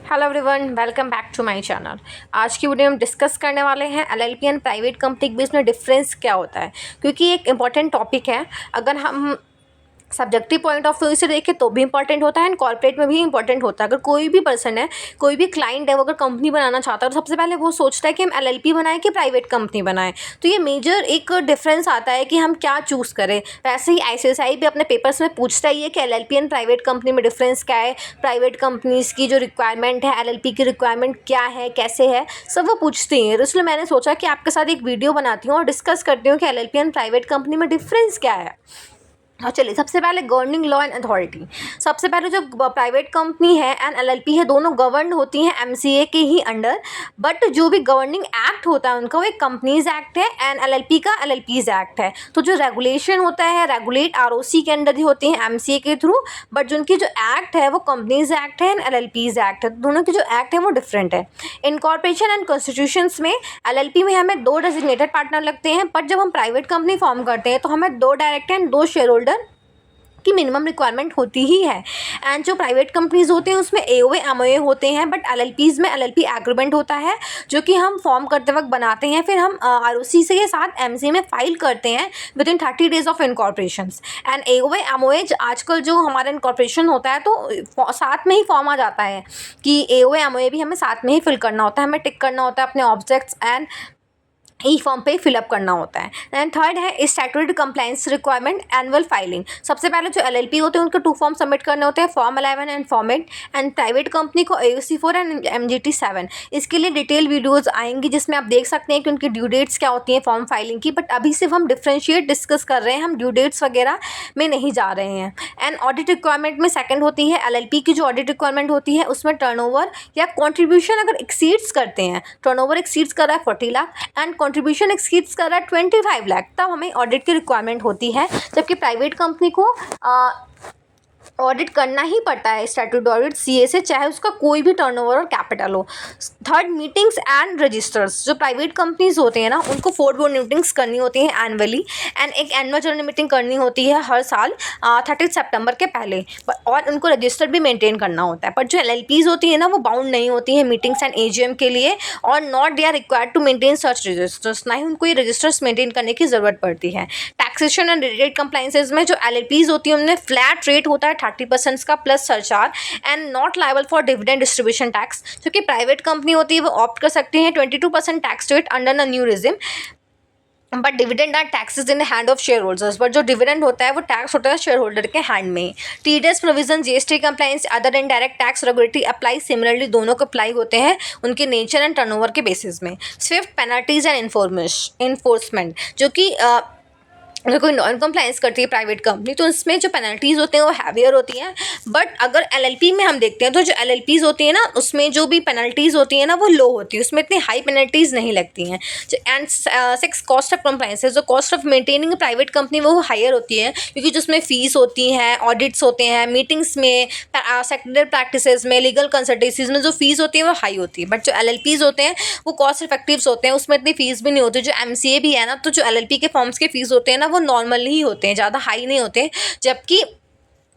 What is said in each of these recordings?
Hello everyone, welcome back to my channel. आज की video में डिस्कस करने वाले हैं एलएलपी एंड प्राइवेट कंपनी के बीच में डिफरेंस क्या होता है, क्योंकि एक इम्पॉर्टेंट टॉपिक है। अगर हम सब्जेक्टिव पॉइंट ऑफ व्यू से देखें तो भी इंपॉर्टेंट होता है एंड कॉर्पोरेट में भी इंपॉर्टेंट होता है। अगर कोई भी पर्सन है, कोई भी क्लाइंट है, वो अगर कंपनी बनाना चाहता है तो सबसे पहले वो सोचता है कि हम एलएलपी बनाएं कि प्राइवेट कंपनी बनाएं। तो ये मेजर एक डिफरेंस आता है कि हम क्या चूज़ करें। वैसे ही आईसीएसआई भी अपने पेपर्स में पूछता ही है कि एलएलपी एंड प्राइवेट कंपनी में डिफरेंस क्या है, प्राइवेट कंपनीज़ की जो रिक्वायरमेंट है, एलएलपी की रिक्वायरमेंट क्या है, कैसे है, सब वो पूछते हैं। इसलिए मैंने सोचा कि आपके साथ एक वीडियो बनाती हूँ और डिस्कस करती हूँ कि एलएलपी एंड प्राइवेट कंपनी में डिफरेंस क्या है। हाँ, चलिए सबसे पहले गवर्निंग लॉ एंड अथॉरिटी। सबसे पहले जो प्राइवेट कंपनी है एंड एलएलपी है, दोनों गवर्न होती हैं एमसीए के ही अंडर। बट जो भी गवर्निंग एक्ट होता है उनका, वो एक कंपनीज एक्ट है एंड एलएलपी का एलएलपीज एक्ट है। तो जो रेगुलेशन होता है, रेगुलेट आरओसी के अंडर ही होती हैं एमसीए के थ्रू। बट जो उनकी जो एक्ट है वो कंपनीज एक्ट है एंड एलएलपीज एक्ट है। दोनों के जो एक्ट है वो डिफरेंट है। इनकॉर्पोरेशन एंड कॉन्स्टिट्यूशंस में एलएलपी में हमें 2 डेजिग्नेटेड पार्टनर लगते हैं, बट जब हम प्राइवेट कंपनी फॉर्म करते हैं तो हमें 2 डायरेक्टर एंड 2 शेयर होल्डर की मिनिमम रिक्वायरमेंट होती ही है। एंड जो प्राइवेट कंपनीज होते हैं उसमें एओए एमओए होते हैं, बट एलएलपीज में एलएलपी एग्रीमेंट होता है जो कि हम फॉर्म करते वक्त बनाते हैं, फिर हम आरओसी से ये साथ एमसी में फाइल करते हैं with in 30 days of incorporation. And AOA MOA आजकल जो हमारा इनकॉर्पोरेशन होता है तो साथ में ही फॉर्म आ जाता है कि एओए एमओए भी हमें साथ में ही फिल करना होता है, हमें टिक करना होता है अपने ऑब्जेक्ट्स एंड ई फॉर्म पे फिलअप करना होता है। एंड थर्ड है statutory compliance requirement, annual filing. सबसे पहले जो एलएलपी होते हैं उनको 2 फॉर्म सबमिट करने होते हैं, form 11 and form 8। And private company को AUC 4 एंड MGT 7। इसके लिए डिटेल वीडियोज़ आएंगी जिसमें आप देख सकते हैं कि उनकी ड्यू डेट्स क्या होती हैं फॉर्म फाइलिंग की। बट अभी सिर्फ हम डिफ्रेंशिएट डिस्कस कर रहे हैं, हम ड्यू डेट्स वगैरह में नहीं जा रहे हैं। एंड ऑडिट रिक्वायरमेंट में सेकंड होती है एलएलपी की जो ऑडिट रिक्वायरमेंट होती है, उसमें टर्नओवर या कॉन्ट्रीब्यूशन अगर एक्सीड्स करते हैं, टर्नओवर एक्सीड्स कर रहा है 40 लाख एंड कॉन्ट्रीब्यूशन एक्सीड्स कर रहा है 25 लाख, तब हमें ऑडिट की रिक्वायरमेंट होती है। जबकि प्राइवेट कंपनी को ऑडिट करना ही पड़ता है, स्टैट्यूटरी ऑडिट सीए से, चाहे उसका कोई भी टर्नओवर और कैपिटल हो। Third, meetings and registers. जो प्राइवेट कंपनीज होते हैं ना, उनको 4 बोर्ड मीटिंग्स करनी होती हैं एनुअली एंड एक एनुअल जनरल मीटिंग करनी होती है हर साल 30 सितंबर के पहले, और उनको रजिस्टर भी मेंटेन करना होता है। पर जो एलएलपीज होती है ना, वो बाउंड नहीं होती हैं मीटिंग्स एंड एजीएम के लिए, और not they are required to maintain such registers. ना ही उनको ये रजिस्टर्स मेंटेन करने की ज़रूरत पड़ती है। टैक्सेशन एंड रिलेटेड कंप्लाइंसेज में जो एलएलपीज होती है उनमें फ्लैट रेट होता है 30% का plus surcharge and not liable for dividend distribution tax. जो कि प्राइवेट कंपनी होती है वो ऑप्ट कर सकती हैं 22% tax rate under the new regime, but dividend are taxes in the hand of share holders. But जो डिविडेंड होता है वो टैक्स होता है शेयर होल्डर के हैंड में। TDS provision, GST compliance, other indirect tax regulatory apply, similarly दोनों को अप्लाई होते हैं उनके नेचर एंड टर्नओवर के बेसिस में। Swift, penalties and enforcement. जो कि अगर कोई नॉन कंप्लायंस करती है प्राइवेट कंपनी तो उसमें जो पेनल्टीज़ होते हैं वो हैवियर होती हैं। बट अगर एलएलपी में हम देखते हैं तो जो एलएलपीज़ होती है ना, उसमें जो भी पेनल्टीज़ होती है ना वो लो होती है, उसमें इतनी हाई पेनल्टीज़ नहीं लगती हैं। And 6, cost of compliance. जो cost of maintaining private company वो हायर होती है, क्योंकि जो उसमें फ़ीस होती हैं, ऑडिट्स होते हैं, मीटिंग्स में, सेक्रेटरी प्रैक्टिसेस में, लीगल कंसल्टेंसीज में जो फ़ीस होती है वो हाई होती है। बट जो एलएलपीज़ होते हैं वो कॉस्ट इफेक्टिव्स होते हैं, उसमें इतनी फ़ीस भी नहीं होती। जो एमसीए भी है ना, तो जो एलएलपी के फॉर्म्स के फ़ीस होते हैं ना वो नॉर्मल ही होते हैं, ज़्यादा हाई नहीं होते। जबकि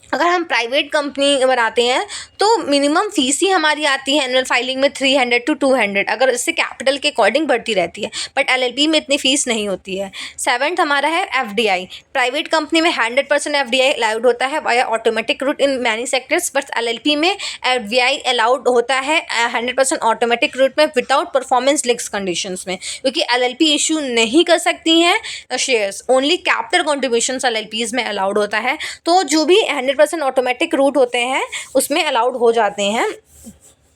अगर हम प्राइवेट कंपनी बनाते हैं तो मिनिमम फीस ही हमारी आती है एनुअल फाइलिंग में 300 to 200, अगर इससे कैपिटल के अकॉर्डिंग बढ़ती रहती है। बट एलएलपी में इतनी फीस नहीं होती है। 7th हमारा है एफडीआई। प्राइवेट कंपनी में 100% एफडीआई अलाउड होता है via automatic route in many sectors, but LLP में एफडीआई अलाउड होता है 100% ऑटोमेटिक रूट में विदाउट परफॉर्मेंस लिंक्स कंडीशंस में, क्योंकि एलएलपी इशू नहीं कर सकती हैं शेयर्स, ओनली कैपिटल कॉन्ट्रीब्यूशन एलएलपीज में अलाउड होता है। तो जो भी 100% ऑटोमेटिक रूट होते हैं उसमें अलाउड हो जाते हैं।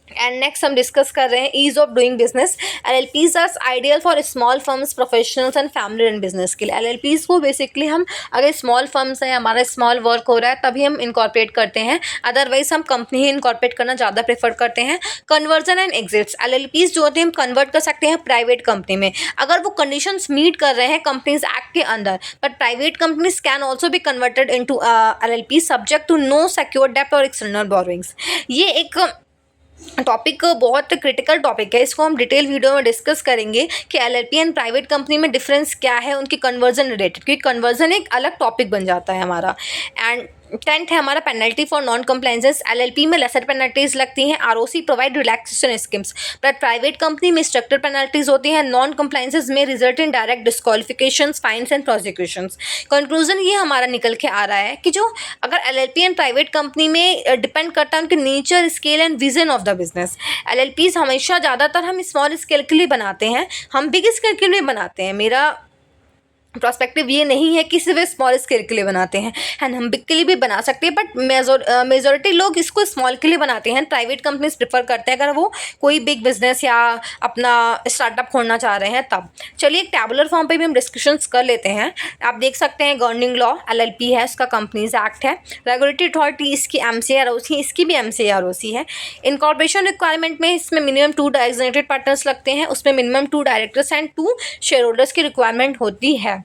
एंड नेक्स्ट हम डिस्कस कर रहे हैं ease of doing business. LLPs are ideal for small firms, professionals and family run business के लिए। एलएलपीज को बेसिकली हम, अगर स्मॉल फर्म्स है, हमारा स्मॉल वर्क हो रहा है, तभी हम इनकॉर्पोरेट करते हैं, अदरवाइज हम कंपनी ही इनकॉर्पोरेट करना ज़्यादा प्रेफर करते हैं। Conversion and exits. एलएलपीज जो होते हैं हम कन्वर्ट कर सकते हैं प्राइवेट कंपनी में, अगर वो कंडीशंस मीट कर रहे हैं कंपनीज एक्ट के अंदर। But private companies can also be converted into LLP subject to no secure डेब्ट और एक्सटर्नल बोरोइंग्स। ये एक टॉपिक बहुत क्रिटिकल टॉपिक है, इसको हम डिटेल वीडियो में डिस्कस करेंगे कि एलएलपी एंड प्राइवेट कंपनी में डिफरेंस क्या है, उनकी कन्वर्जन रिलेटेड, क्योंकि कन्वर्जन एक अलग टॉपिक बन जाता है हमारा। एंड 10th है हमारा penalty for non compliances. LLP में लेसर पेनल्टीज लगती हैं। ROC provide relaxation schemes, but private company में स्ट्रक्चर पेनल्टीज होती हैं। नॉन कंप्लाइंसेस में result in direct disqualifications, fines and prosecutions. Conclusion ये हमारा निकल के आ रहा है कि जो अगर एलएलपी एंड प्राइवेट कंपनी में डिपेंड करता है उनके nature, scale and vision of the business. एलएलपीज हमेशा ज़्यादातर हम स्मॉल स्केल के लिए बनाते हैं, हम बिग स्केल के लिए बनाते हैं। मेरा प्रोस्पेक्टिव ये नहीं है कि सिर्फ स्मॉल स्केल के लिए बनाते हैं, एंड हम बिग के लिए भी बना सकते हैं, बट मेजॉरिटी लोग इसको स्मॉल के लिए बनाते हैं। प्राइवेट कंपनीज प्रेफर करते हैं अगर वो कोई बिग बिजनेस या अपना स्टार्टअप खोलना चाह रहे हैं तब। चलिए एक टैबुलर फॉर्म पे भी हम डिस्कशंस कर लेते हैं। आप देख सकते हैं गवर्निंग लॉ एलएलपी है, उसका कंपनीज एक्ट है। रेगुलेटरी अथॉरिटी इसकी एमसीआरओसी, इसकी भी एमसीआरओसी है। इनकॉर्पोरेशन रिक्वायरमेंट में इसमें मिनिमम 2 डेजिग्नेटेड पार्टनर्स लगते हैं, उसमें minimum 2 directors and 2 share holders की रिक्वायरमेंट होती है।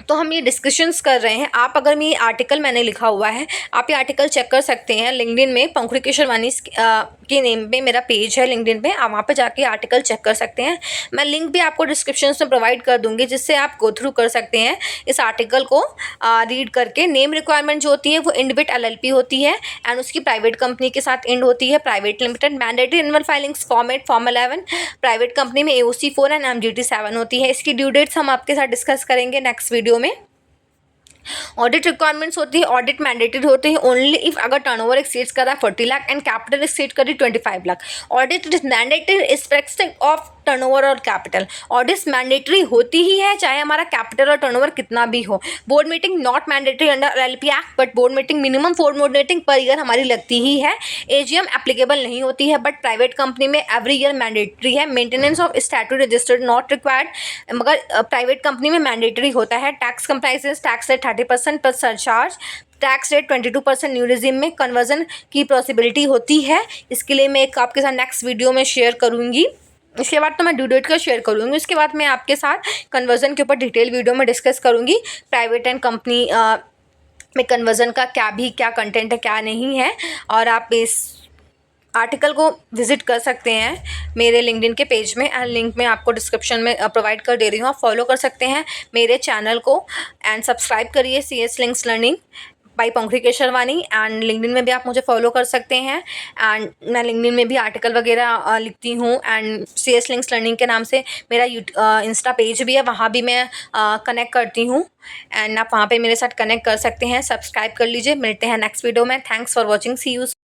तो हम ये डिस्कशंस कर रहे हैं। आप अगर ये आर्टिकल मैंने लिखा हुआ है, आप ये आर्टिकल चेक कर सकते हैं लिंक्डइन में। पंखुड़ी केशरवानी के नेम पे मेरा पेज है लिंक्डइन पे, आप वहाँ पे जाके आर्टिकल चेक कर सकते हैं। मैं लिंक भी आपको डिस्क्रिप्शन में प्रोवाइड कर दूंगी, जिससे आप गो थ्रू कर सकते हैं इस आर्टिकल को रीड करके। नेम रिक्वायरमेंट जो होती है वो इंडिविट एलएलपी होती है, एंड उसकी प्राइवेट कंपनी के साथ इंड होती है, private limited. Mandatory annual filings format form 11, private company में AOC 4 एंड MGT 7 होती है। इसकी ड्यू डेट्स हम आपके साथ डिस्कस करेंगे नेक्स्ट वीडियो में। ऑडिट रिक्वायरमेंट्स होती है, ऑडिट मैंडेटरी होती है ओनली इफ अगर टर्नओवर एक्सीड्स कर रहा है 40 लाख एंड कैपिटल एक्सीड कर रही 25 lakh. Audit is mandatory respect of turnover और कैपिटल। ऑडिट मैंडेटरी होती ही है चाहे हमारा कैपिटल और टर्नओवर कितना भी हो। Board meeting not mandatory under LLP act, but board meeting minimum 4 board meeting per year हमारी लगती ही है। AGM एप्लीकेबल नहीं होती है, बट प्राइवेट कंपनी में एवरी ईयर मैंडेटरी है। Maintenance of statute registered not required, मगर प्राइवेट कंपनी में मैंडेटरी होता है। Tax comprises tax rate 30% plus surcharge, tax rate 22% new regime में। कन्वर्जन की पॉसिबिलिटी होती है, इसके लिए मैं एक आपके साथ नेक्स्ट वीडियो में शेयर करूँगी। इसके बाद तो मैं ड्यू डेट का शेयर करूँगी, उसके बाद मैं आपके साथ कन्वर्जन के ऊपर डिटेल वीडियो में डिस्कस करूँगी। प्राइवेट एंड कंपनी में कन्वर्जन का क्या कंटेंट है क्या नहीं है, और आप इस आर्टिकल को विजिट कर सकते हैं मेरे लिंक्डइन के पेज में, एंड लिंक मैं आपको डिस्क्रिप्शन में प्रोवाइड कर दे रही हूँ। आप फॉलो कर सकते हैं मेरे चैनल को, एंड सब्सक्राइब करिए CS links learning by Pankhuri Kesharwani. And LinkedIn में भी आप मुझे फॉलो कर सकते हैं, एंड मैं लिंक्डइन में भी आर्टिकल वगैरह लिखती हूँ, एंड CS लिंक्स लर्निंग के नाम से मेरा इंस्टा पेज भी है, वहाँ भी मैं कनेक्ट करती हूँ, एंड आप वहाँ पे मेरे साथ कनेक्ट कर सकते हैं। सब्सक्राइब कर लीजिए। मिलते हैं नेक्स्ट वीडियो में। Thanks for watching, see you.